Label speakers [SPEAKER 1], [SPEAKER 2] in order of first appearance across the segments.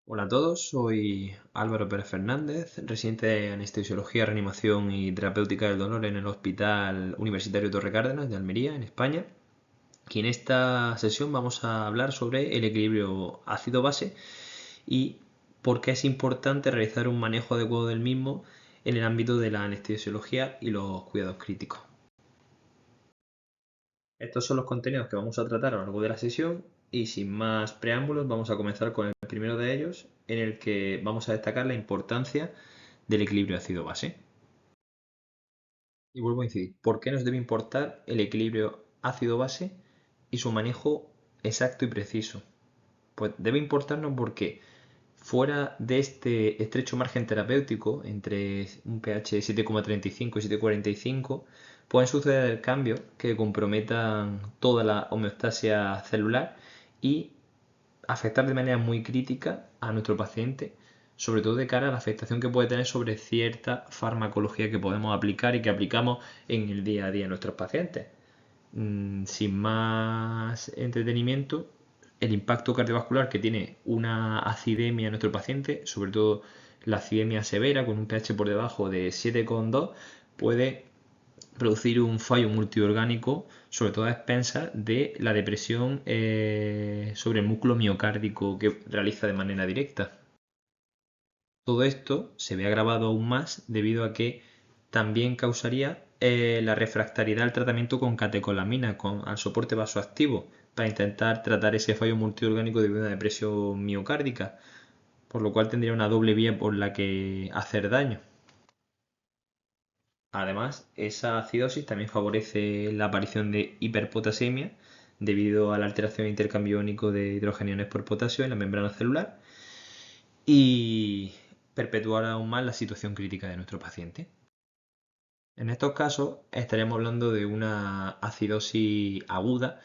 [SPEAKER 1] Hola a todos, soy Álvaro Pérez Fernández, residente de Anestesiología, Reanimación y Terapéutica del Dolor en el Hospital Universitario Torre Cárdenas de Almería, en España. Y en esta sesión vamos a hablar sobre el equilibrio ácido-base y por qué es importante realizar un manejo adecuado del mismo en el ámbito de la anestesiología y los cuidados críticos. Estos son los contenidos que vamos a tratar a lo largo de la sesión y sin más preámbulos vamos a comenzar con el primero de ellos, en el que vamos a destacar la importancia del equilibrio ácido-base. Y vuelvo a incidir, ¿por qué nos debe importar el equilibrio ácido-base y su manejo exacto y preciso? Pues debe importarnos porque fuera de este estrecho margen terapéutico entre un pH de 7,35 y 7,45 pueden suceder cambios que comprometan toda la homeostasia celular y afectar de manera muy crítica a nuestro paciente, sobre todo de cara a la afectación que puede tener sobre cierta farmacología que podemos aplicar y que aplicamos en el día a día a nuestros pacientes. Sin más entretenimiento, el impacto cardiovascular que tiene una acidemia en nuestro paciente, sobre todo la acidemia severa con un pH por debajo de 7,2, puede producir un fallo multiorgánico, sobre todo a expensas de la depresión sobre el músculo miocárdico que realiza de manera directa. Todo esto se ve agravado aún más debido a que también causaría la refractariedad al tratamiento con catecolamina, al soporte vasoactivo, para intentar tratar ese fallo multiorgánico debido a una depresión miocárdica, por lo cual tendría una doble vía por la que hacer daño. Además, esa acidosis también favorece la aparición de hiperpotasemia debido a la alteración de intercambio iónico de hidrogeniones por potasio en la membrana celular y perpetuar aún más la situación crítica de nuestro paciente. En estos casos estaríamos hablando de una acidosis aguda,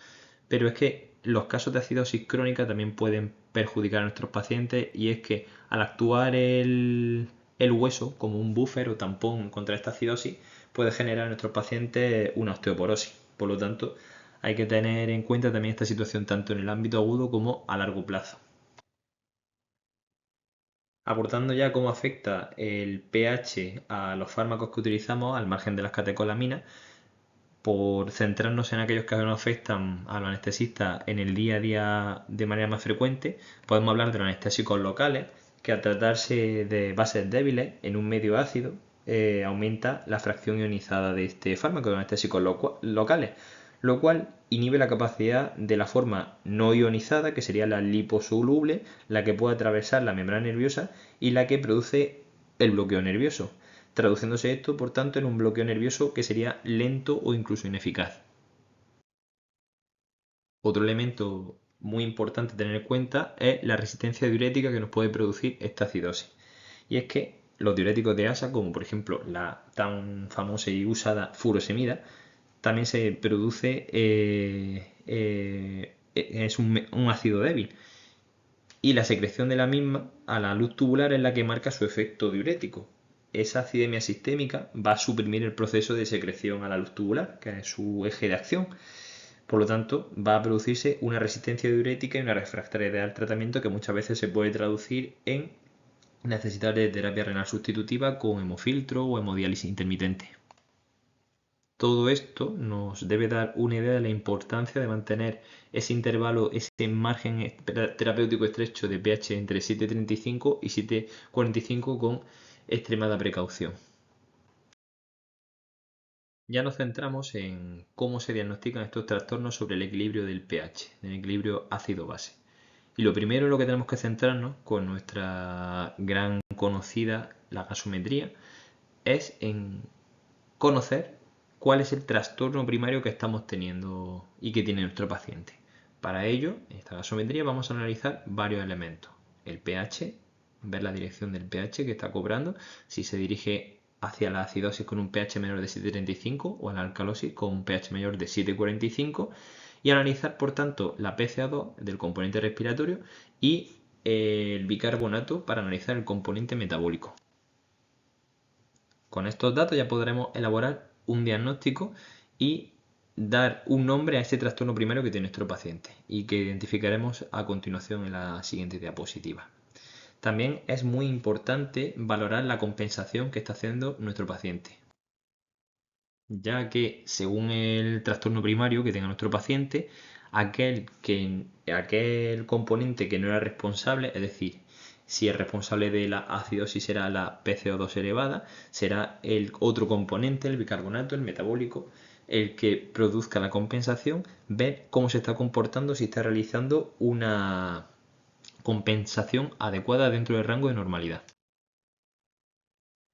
[SPEAKER 1] pero es que los casos de acidosis crónica también pueden perjudicar a nuestros pacientes y es que al actuar el hueso como un buffer o tampón contra esta acidosis puede generar en nuestros pacientes una osteoporosis. Por lo tanto, hay que tener en cuenta también esta situación tanto en el ámbito agudo como a largo plazo. Abordando ya cómo afecta el pH a los fármacos que utilizamos al margen de las catecolaminas, por centrarnos en aquellos que nos afectan a los anestesistas en el día a día de manera más frecuente, podemos hablar de los anestésicos locales, que al tratarse de bases débiles en un medio ácido, aumenta la fracción ionizada de este fármaco, de los anestésicos locales, lo cual inhibe la capacidad de la forma no ionizada, que sería la liposoluble, la que puede atravesar la membrana nerviosa y la que produce el bloqueo nervioso, traduciéndose esto, por tanto, en un bloqueo nervioso que sería lento o incluso ineficaz. Otro elemento muy importante a tener en cuenta es la resistencia diurética que nos puede producir esta acidosis. Y es que los diuréticos de ASA, como por ejemplo la tan famosa y usada furosemida, también se produce, es un ácido débil. Y la secreción de la misma a la luz tubular es la que marca su efecto diurético. Esa acidemia sistémica va a suprimir el proceso de secreción a la luz tubular, que es su eje de acción. Por lo tanto, va a producirse una resistencia diurética y una refractariedad al tratamiento que muchas veces se puede traducir en necesitar de terapia renal sustitutiva con hemofiltro o hemodiálisis intermitente. Todo esto nos debe dar una idea de la importancia de mantener ese intervalo, ese margen terapéutico estrecho de pH entre 7,35 y 7,45 con extremada precaución. Ya nos centramos en cómo se diagnostican estos trastornos sobre el equilibrio del pH, del equilibrio ácido-base. Y lo primero en lo que tenemos que centrarnos con nuestra gran conocida, la gasometría, es en conocer cuál es el trastorno primario que estamos teniendo y que tiene nuestro paciente. Para ello, en esta gasometría vamos a analizar varios elementos. El pH, ver la dirección del pH que está cobrando, si se dirige hacia la acidosis con un pH menor de 7,35 o a la alcalosis con un pH mayor de 7,45 y analizar por tanto la PCA2 del componente respiratorio y el bicarbonato para analizar el componente metabólico. Con estos datos ya podremos elaborar un diagnóstico y dar un nombre a este trastorno primario que tiene nuestro paciente y que identificaremos a continuación en la siguiente diapositiva. También es muy importante valorar la compensación que está haciendo nuestro paciente, ya que según el trastorno primario que tenga nuestro paciente, aquel componente que no era responsable, es decir, si es responsable de la acidosis será la PCO2 elevada, será el otro componente, el bicarbonato, el metabólico, el que produzca la compensación, ver cómo se está comportando, si está realizando una compensación adecuada dentro del rango de normalidad.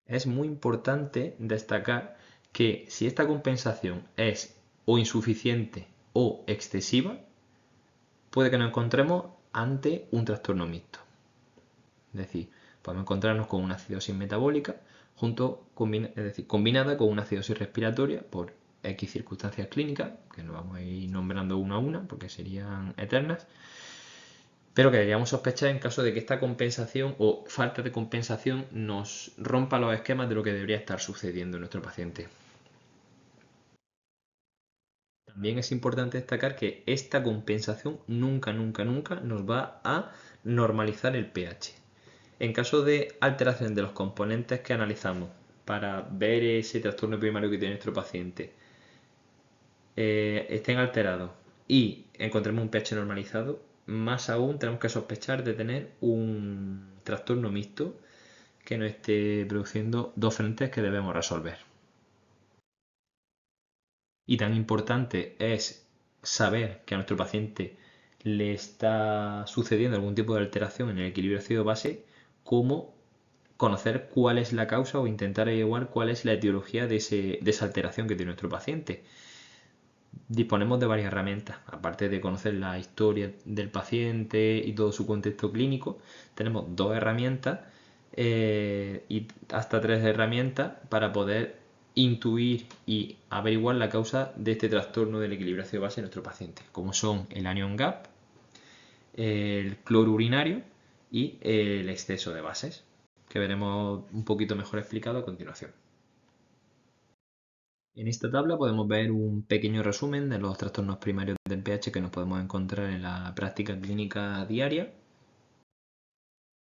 [SPEAKER 1] Es muy importante destacar que si esta compensación es o insuficiente o excesiva, puede que nos encontremos ante un trastorno mixto. Es decir, podemos encontrarnos con una acidosis metabólica combinada con una acidosis respiratoria por X circunstancias clínicas, que nos vamos a ir nombrando una a una porque serían eternas, pero que deberíamos sospechar en caso de que esta compensación o falta de compensación nos rompa los esquemas de lo que debería estar sucediendo en nuestro paciente. También es importante destacar que esta compensación nunca nos va a normalizar el pH. En caso de alteración de los componentes que analizamos para ver ese trastorno primario que tiene nuestro paciente, estén alterados y encontremos un pH normalizado, más aún tenemos que sospechar de tener un trastorno mixto que nos esté produciendo dos frentes que debemos resolver. Y tan importante es saber que a nuestro paciente le está sucediendo algún tipo de alteración en el equilibrio ácido-base como conocer cuál es la causa o intentar averiguar cuál es la etiología de esa alteración que tiene nuestro paciente. Disponemos de varias herramientas, aparte de conocer la historia del paciente y todo su contexto clínico, tenemos dos herramientas y hasta tres herramientas para poder intuir y averiguar la causa de este trastorno del equilibrio ácido-base en nuestro paciente, como son el anion gap, el cloro urinario y el exceso de bases, que veremos un poquito mejor explicado a continuación. En esta tabla podemos ver un pequeño resumen de los trastornos primarios del pH que nos podemos encontrar en la práctica clínica diaria.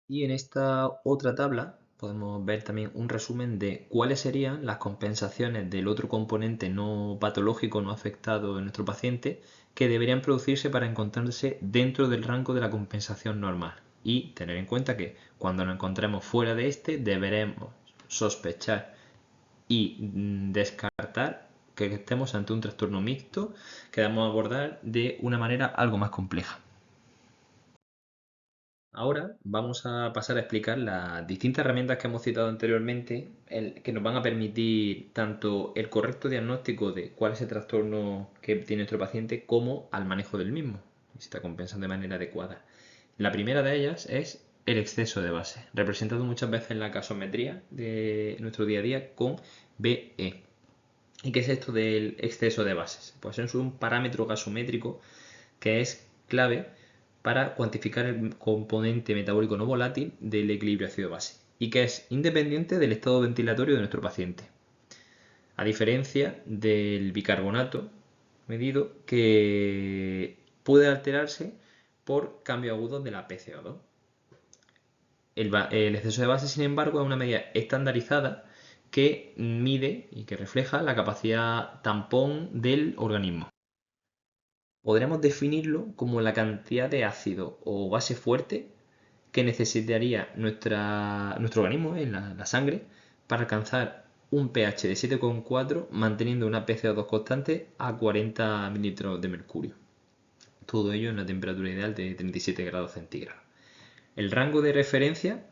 [SPEAKER 1] Y en esta otra tabla podemos ver también un resumen de cuáles serían las compensaciones del otro componente no patológico, no afectado en nuestro paciente, que deberían producirse para encontrarse dentro del rango de la compensación normal. Y tener en cuenta que cuando nos encontremos fuera de este, deberemos sospechar y descartar que estemos ante un trastorno mixto que debemos abordar de una manera algo más compleja. Ahora vamos a pasar a explicar las distintas herramientas que hemos citado anteriormente que nos van a permitir tanto el correcto diagnóstico de cuál es el trastorno que tiene nuestro paciente como al manejo del mismo, si está compensando de manera adecuada. La primera de ellas es el exceso de base, representado muchas veces en la gasometría de nuestro día a día con BE. ¿Y qué es esto del exceso de bases? Pues es un parámetro gasométrico que es clave para cuantificar el componente metabólico no volátil del equilibrio ácido-base y que es independiente del estado ventilatorio de nuestro paciente. A diferencia del bicarbonato medido que puede alterarse por cambio agudo de la PCO2. El exceso de base, sin embargo, es una medida estandarizada que mide y que refleja la capacidad tampón del organismo. Podremos definirlo como la cantidad de ácido o base fuerte que necesitaría nuestro organismo en la sangre para alcanzar un pH de 7,4 manteniendo una PCO2 constante a 40 mililitros de mercurio. Todo ello en una temperatura ideal de 37 grados centígrados. El rango de referencia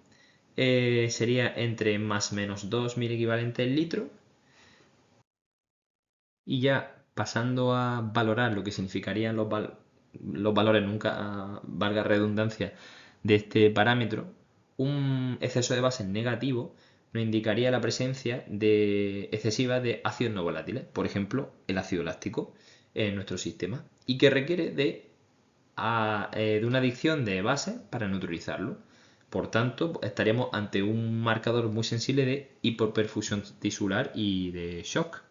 [SPEAKER 1] sería entre más o menos 2 miliequivalentes litro. Y ya pasando a valorar lo que significarían los valores, nunca valga redundancia, de este parámetro, un exceso de bases negativo nos indicaría la presencia excesiva de ácidos no volátiles, por ejemplo, el ácido láctico en nuestro sistema, y que requiere de una adicción de base para neutralizarlo. Por tanto, estaríamos ante un marcador muy sensible de hipoperfusión tisular y de shock.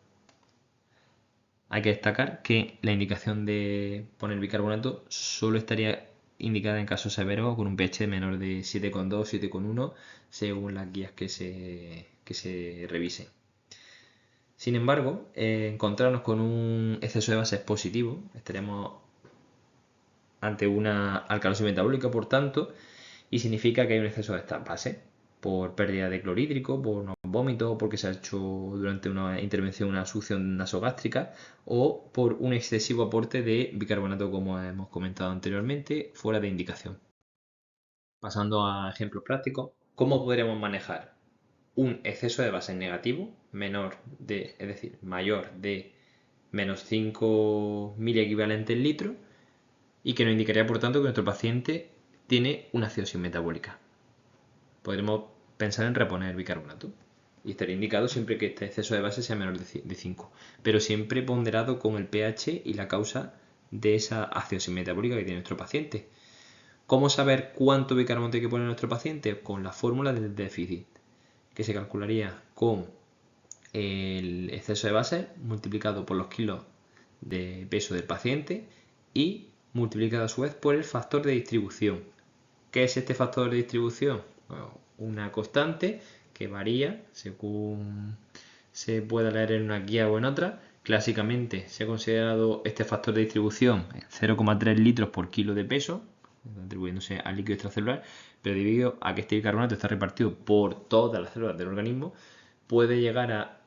[SPEAKER 1] Hay que destacar que la indicación de poner bicarbonato solo estaría indicada en casos severos con un pH menor de 7,2, 7,1, según las guías que se revisen. Sin embargo, encontrarnos con un exceso de bases positivo, estaremos ante una alcalosis metabólica, por tanto, y significa que hay un exceso de estas bases por pérdida de cloro hídrico, por unos vómitos, porque se ha hecho durante una intervención una succión nasogástrica o por un excesivo aporte de bicarbonato, como hemos comentado anteriormente, fuera de indicación. Pasando a ejemplos prácticos, ¿cómo podremos manejar un exceso de bases negativo es decir, mayor de menos 5 miliequivalentes litros y que nos indicaría por tanto que nuestro paciente tiene una acidosis metabólica? Podremos pensar en reponer bicarbonato y estaría indicado siempre que este exceso de base sea menor de 5, pero siempre ponderado con el pH y la causa de esa acidosis metabólica que tiene nuestro paciente. ¿Cómo saber cuánto bicarbonato hay que poner a nuestro paciente? Con la fórmula del déficit, que se calcularía con el exceso de base multiplicado por los kilos de peso del paciente y multiplicado a su vez por el factor de distribución. ¿Qué es este factor de distribución? Bueno, una constante que varía según se pueda leer en una guía o en otra. Clásicamente se ha considerado este factor de distribución 0,3 litros por kilo de peso, atribuyéndose al líquido extracelular, pero debido a que este bicarbonato está repartido por todas las células del organismo, puede llegar a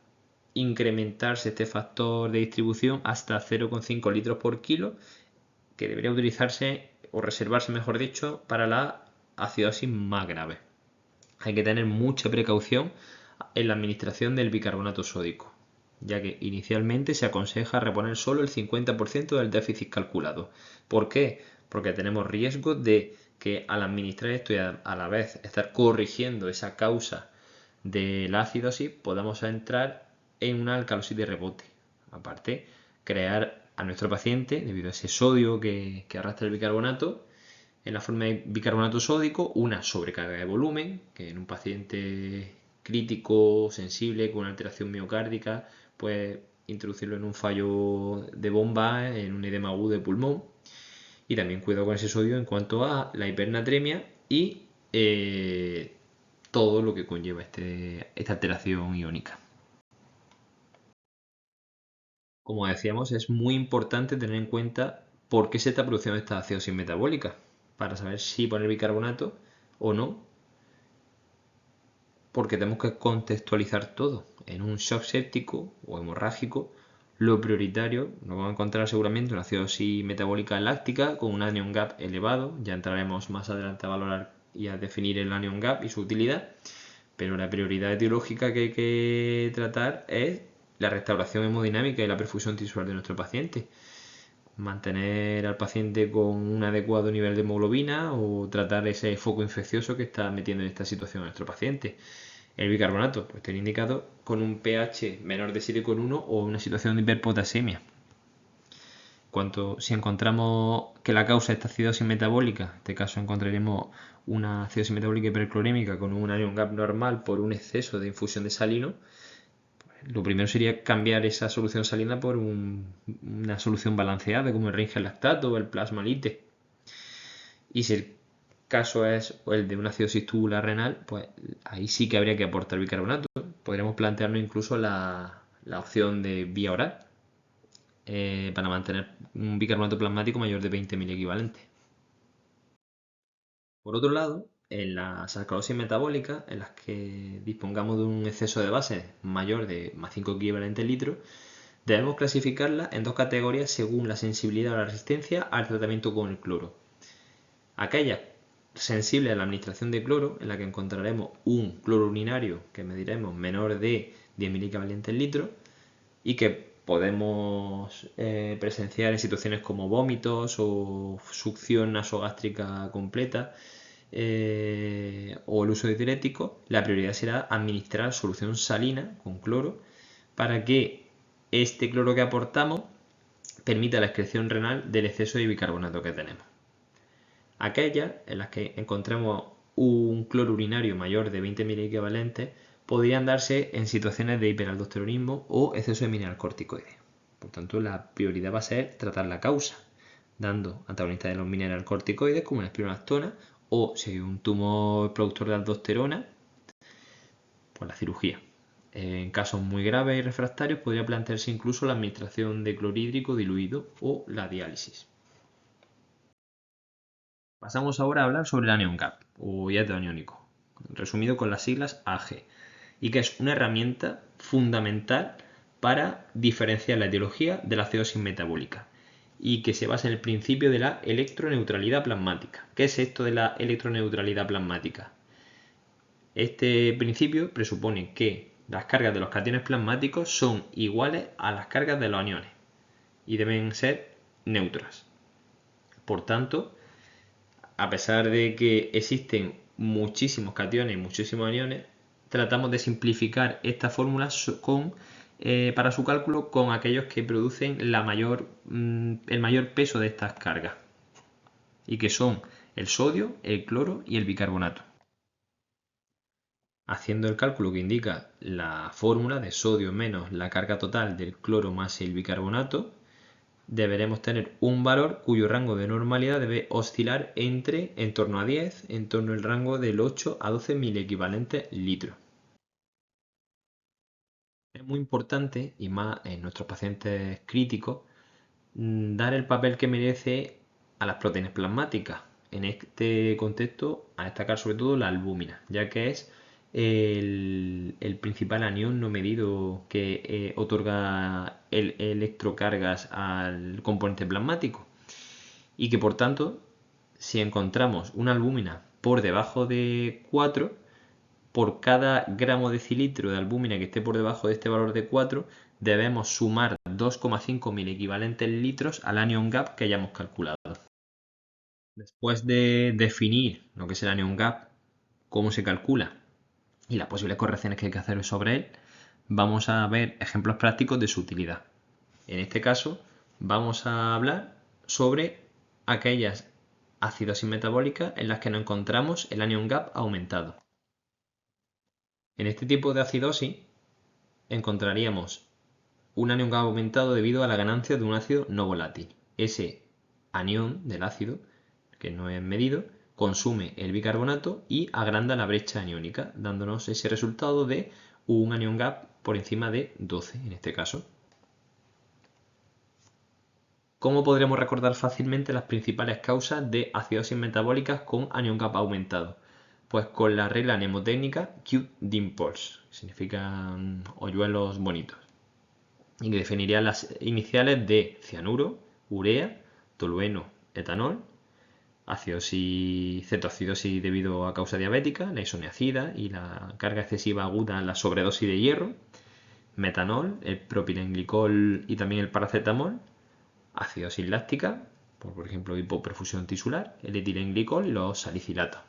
[SPEAKER 1] incrementarse este factor de distribución hasta 0,5 litros por kilo, que debería utilizarse o reservarse, mejor dicho, para la acidosis más grave. Hay que tener mucha precaución en la administración del bicarbonato sódico, ya que inicialmente se aconseja reponer solo el 50% del déficit calculado. ¿Por qué? Porque tenemos riesgo de que al administrar esto y a la vez estar corrigiendo esa causa de la acidosis, podamos entrar en una alcalosis de rebote. Aparte, crear a nuestro paciente, debido a ese sodio que arrastra el bicarbonato, en la forma de bicarbonato sódico, una sobrecarga de volumen, que en un paciente crítico, sensible, con una alteración miocárdica, puede introducirlo en un fallo de bomba, en un edema agudo de pulmón. Y también cuidado con ese sodio en cuanto a la hipernatremia y todo lo que conlleva esta alteración iónica. Como decíamos, es muy importante tener en cuenta por qué se está produciendo esta acidosis metabólica, para saber si poner bicarbonato o no, porque tenemos que contextualizar todo. En un shock séptico o hemorrágico, lo prioritario, nos vamos a encontrar seguramente una acidosis metabólica láctica con un anion gap elevado, ya entraremos más adelante a valorar y a definir el anion gap y su utilidad, pero la prioridad etiológica que hay que tratar es la restauración hemodinámica y la perfusión tisular de nuestro paciente. Mantener al paciente con un adecuado nivel de hemoglobina o tratar ese foco infeccioso que está metiendo en esta situación a nuestro paciente. El bicarbonato pues está indicado con un pH menor de 7,1 o una situación de hiperpotasemia. Si encontramos que la causa es esta acidosis metabólica, en este caso encontraremos una acidosis metabólica hiperclorémica con un anion gap normal por un exceso de infusión de salino, lo primero sería cambiar esa solución salina por una solución balanceada como el Ringer lactato o el plasma lite. Y si el caso es el de una acidosis tubular renal, pues ahí sí que habría que aportar bicarbonato. Podríamos plantearnos incluso la opción de vía oral para mantener un bicarbonato plasmático mayor de 20.000 equivalentes. Por otro lado, en las alcalosis metabólicas, en las que dispongamos de un exceso de base mayor de más 5 equivalentes litros, debemos clasificarlas en dos categorías según la sensibilidad o la resistencia al tratamiento con el cloro. Aquellas sensibles a la administración de cloro, en la que encontraremos un cloro urinario que mediremos menor de 10.000 equivalentes litros y que podemos presenciar en situaciones como vómitos o succión nasogástrica completa o el uso de diuréticos, la prioridad será administrar solución salina con cloro para que este cloro que aportamos permita la excreción renal del exceso de bicarbonato que tenemos. Aquellas en las que encontremos un cloro urinario mayor de 20.000 equivalentes podrían darse en situaciones de hiperaldosteronismo o exceso de mineralcorticoides. Por tanto, la prioridad va a ser tratar la causa, dando antagonista de los mineralocorticoides como la espironolactona, o si hay un tumor productor de aldosterona, pues la cirugía. En casos muy graves y refractarios podría plantearse incluso la administración de clorhídrico diluido o la diálisis. Pasamos ahora a hablar sobre el anion gap o ácido aniónico, resumido con las siglas AG, y que es una herramienta fundamental para diferenciar la etiología de la acidosis metabólica y que se basa en el principio de la electroneutralidad plasmática. ¿Qué es esto de la electroneutralidad plasmática? Este principio presupone que las cargas de los cationes plasmáticos son iguales a las cargas de los aniones y deben ser neutras. Por tanto, a pesar de que existen muchísimos cationes y muchísimos aniones, tratamos de simplificar esta fórmula para su cálculo con aquellos que producen el mayor peso de estas cargas, y que son el sodio, el cloro y el bicarbonato. Haciendo el cálculo que indica la fórmula de sodio menos la carga total del cloro más el bicarbonato, deberemos tener un valor cuyo rango de normalidad debe oscilar en torno a 10, en torno al rango del 8 a 12 miliequivalentes litros. Es muy importante, y más en nuestros pacientes críticos, dar el papel que merece a las proteínas plasmáticas. En este contexto, a destacar sobre todo la albúmina, ya que es el principal anión no medido que otorga electrocargas al componente plasmático, y que por tanto, si encontramos una albúmina por debajo de 4, por cada gramo decilitro de albúmina que esté por debajo de este valor de 4, debemos sumar 2,5 miliequivalentes litros al anion gap que hayamos calculado. Después de definir lo que es el anion gap, cómo se calcula y las posibles correcciones que hay que hacer sobre él, vamos a ver ejemplos prácticos de su utilidad. En este caso, vamos a hablar sobre aquellas acidosis metabólicas en las que no encontramos el anion gap aumentado. En este tipo de acidosis encontraríamos un anion gap aumentado debido a la ganancia de un ácido no volátil. Ese anión del ácido, que no es medido, consume el bicarbonato y agranda la brecha aniónica, dándonos ese resultado de un anion gap por encima de 12 en este caso. ¿Cómo podremos recordar fácilmente las principales causas de acidosis metabólicas con anion gap aumentado? Pues con la regla mnemotécnica Cute Dimples, que significan hoyuelos bonitos, y que definiría las iniciales de cianuro, urea, tolueno, etanol, cetoacidosis debido a causa diabética, la isoniazida y la carga excesiva aguda, la sobredosis de hierro, metanol, el propilenglicol y también el paracetamol, acidosis láctica, por ejemplo hipoperfusión tisular, el etilenglicol y los salicilatos.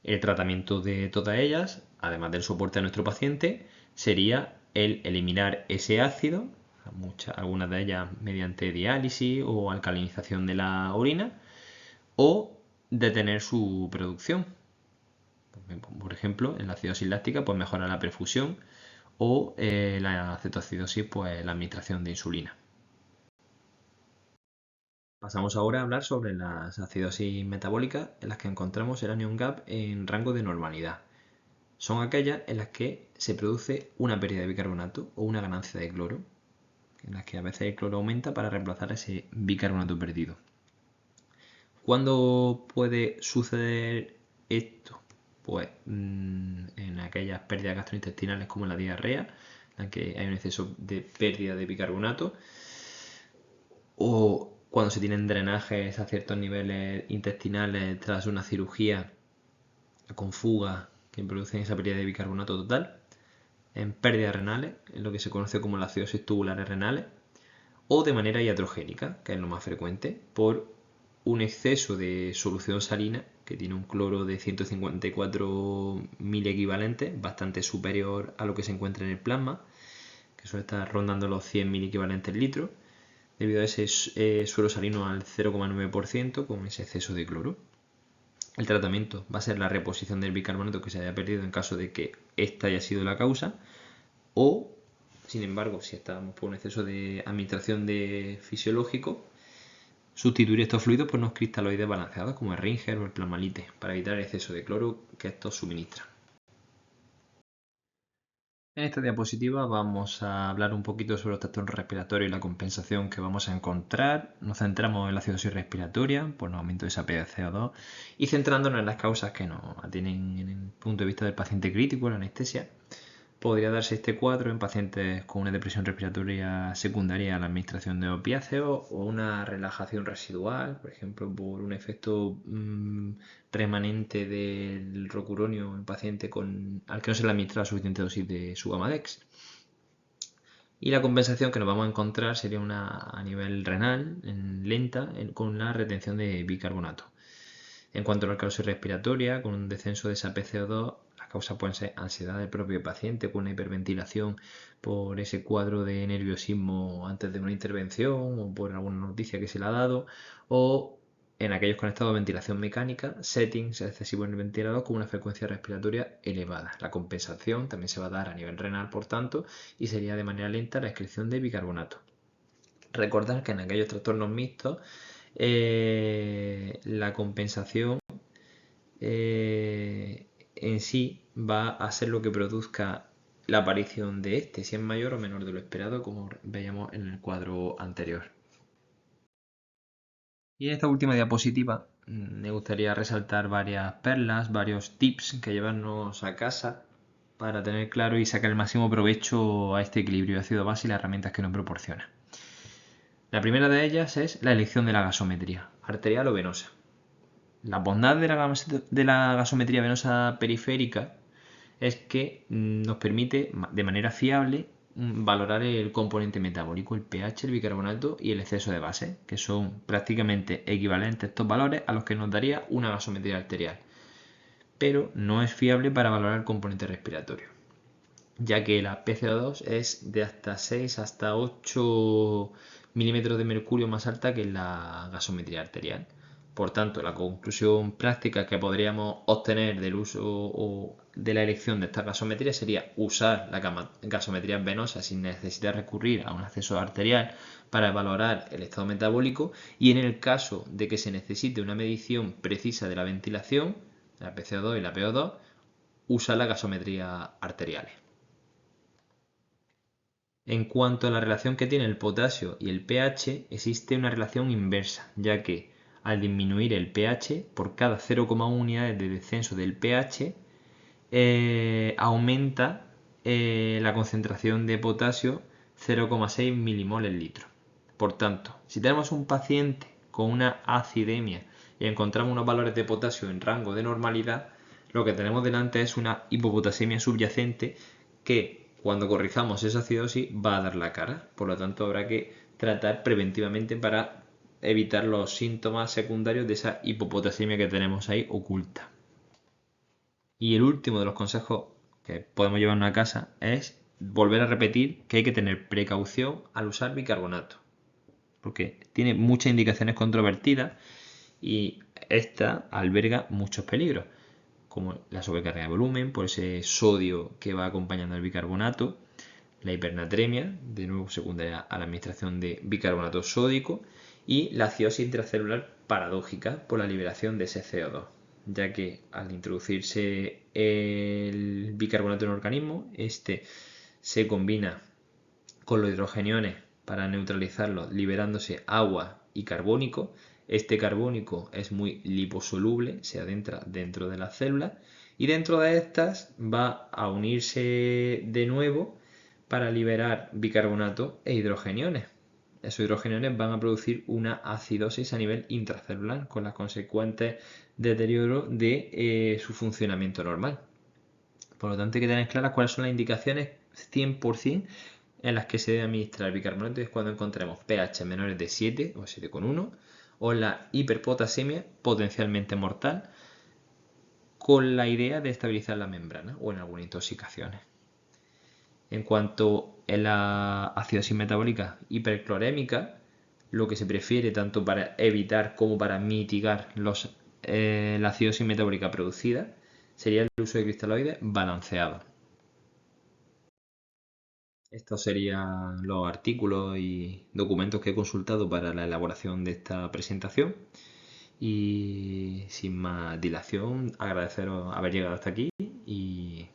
[SPEAKER 1] El tratamiento de todas ellas, además del soporte a nuestro paciente, sería el eliminar ese ácido, algunas de ellas mediante diálisis o alcalinización de la orina, o detener su producción. Por ejemplo, en la acidosis láctica, pues mejora la perfusión, o la cetoacidosis, pues la administración de insulina. Pasamos ahora a hablar sobre las acidosis metabólicas en las que encontramos el anion gap en rango de normalidad. Son aquellas en las que se produce una pérdida de bicarbonato o una ganancia de cloro, en las que a veces el cloro aumenta para reemplazar ese bicarbonato perdido. ¿Cuándo puede suceder esto? Pues en aquellas pérdidas gastrointestinales como la diarrea, en la que hay un exceso de pérdida de bicarbonato, o cuando se tienen drenajes a ciertos niveles intestinales tras una cirugía con fuga que producen esa pérdida de bicarbonato total, en pérdidas renales, en lo que se conoce como las acidosis tubulares renales, o de manera iatrogénica, que es lo más frecuente, por un exceso de solución salina que tiene un cloro de 154 miliequivalentes, bastante superior a lo que se encuentra en el plasma, que suele estar rondando los 100 miliequivalentes litros, debido a ese suero salino al 0,9% con ese exceso de cloro. El tratamiento va a ser la reposición del bicarbonato que se haya perdido en caso de que esta haya sido la causa, o Sin embargo, si estamos por un exceso de administración de fisiológico, sustituir estos fluidos por unos cristaloides balanceados como el Ringer o el Plasmalite para evitar el exceso de cloro que estos suministran. En esta diapositiva vamos a hablar un poquito sobre los trastornos respiratorios y la compensación que vamos a encontrar. Nos centramos en la acidosis respiratoria por el aumento de esa pH de CO2 y centrándonos en las causas que nos atienen en el punto de vista del paciente crítico, la anestesia. Podría darse este cuadro en pacientes con una depresión respiratoria secundaria a la administración de opiáceos o una relajación residual, por ejemplo, por un efecto remanente del rocuronio en paciente al que no se le administra la suficiente dosis de Sugamadex. Y la compensación que nos vamos a encontrar sería una a nivel renal, lenta, con la retención de bicarbonato. En cuanto a la alcalosis respiratoria, con un descenso de esa PCO2, las causas pueden ser ansiedad del propio paciente con una hiperventilación por ese cuadro de nerviosismo antes de una intervención o por alguna noticia que se le ha dado, o en aquellos con estado de ventilación mecánica, settings excesivos en el ventilador con una frecuencia respiratoria elevada. La compensación también se va a dar a nivel renal, por tanto, y sería de manera lenta la excreción de bicarbonato. Recordar que en aquellos trastornos mixtos la compensación en sí va a ser lo que produzca la aparición de este, si es mayor o menor de lo esperado, como veíamos en el cuadro anterior. Y en esta última diapositiva me gustaría resaltar varias perlas, varios tips que llevarnos a casa para tener claro y sacar el máximo provecho a este equilibrio ácido-base y las herramientas que nos proporciona. La primera de ellas es la elección de la gasometría, arterial o venosa. La bondad de la gasometría venosa periférica es que nos permite de manera fiable valorar el componente metabólico, el pH, el bicarbonato y el exceso de base, que son prácticamente equivalentes estos valores a los que nos daría una gasometría arterial. Pero no es fiable para valorar el componente respiratorio, ya que la PCO2 es de hasta 6 hasta 8 milímetros de mercurio más alta que la gasometría arterial. Por tanto, la conclusión práctica que podríamos obtener del uso o de la elección de esta gasometría sería usar la gasometría venosa sin necesidad de recurrir a un acceso arterial para valorar el estado metabólico, y en el caso de que se necesite una medición precisa de la ventilación, la PCO2 y la PO2, usar la gasometría arteriales. En cuanto a la relación que tiene el potasio y el pH, existe una relación inversa, ya que al disminuir el pH, por cada 0,1 unidades de descenso del pH, aumenta la concentración de potasio 0,6 milimoles litro. Por tanto, si tenemos un paciente con una acidemia y encontramos unos valores de potasio en rango de normalidad, lo que tenemos delante es una hipopotasemia subyacente que, cuando corrijamos esa acidosis, va a dar la cara. Por lo tanto, habrá que tratar preventivamente para evitar los síntomas secundarios de esa hipopotasemia que tenemos ahí oculta. Y el último de los consejos que podemos llevarnos a casa es volver a repetir que hay que tener precaución al usar bicarbonato, porque tiene muchas indicaciones controvertidas y esta alberga muchos peligros, como la sobrecarga de volumen por ese sodio que va acompañando el bicarbonato, la hipernatremia, de nuevo secundaria a la administración de bicarbonato sódico, y la acidosis intracelular paradójica por la liberación de ese CO2, ya que al introducirse el bicarbonato en el organismo, este se combina con los hidrogeniones para neutralizarlos, liberándose agua y carbónico. Este carbónico es muy liposoluble, se adentra dentro de las células y dentro de estas va a unirse de nuevo para liberar bicarbonato e hidrogeniones. Esos hidrogeniones van a producir una acidosis a nivel intracelular con las consecuentes deterioro de su funcionamiento normal. Por lo tanto, hay que tener claras cuáles son las indicaciones 100% en las que se debe administrar el bicarbonato, es cuando encontremos pH menores de 7 o 7,1 o la hiperpotasemia potencialmente mortal, con la idea de estabilizar la membrana o en algunas intoxicaciones. En cuanto a la acidosis metabólica hiperclorémica, lo que se prefiere tanto para evitar como para mitigar la acidosis metabólica producida sería el uso de cristaloides balanceados. Estos serían los artículos y documentos que he consultado para la elaboración de esta presentación. Y sin más dilación, agradeceros haber llegado hasta aquí y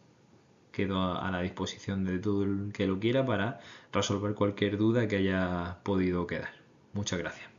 [SPEAKER 1] quedo a la disposición de todo el que lo quiera para resolver cualquier duda que haya podido quedar. Muchas gracias.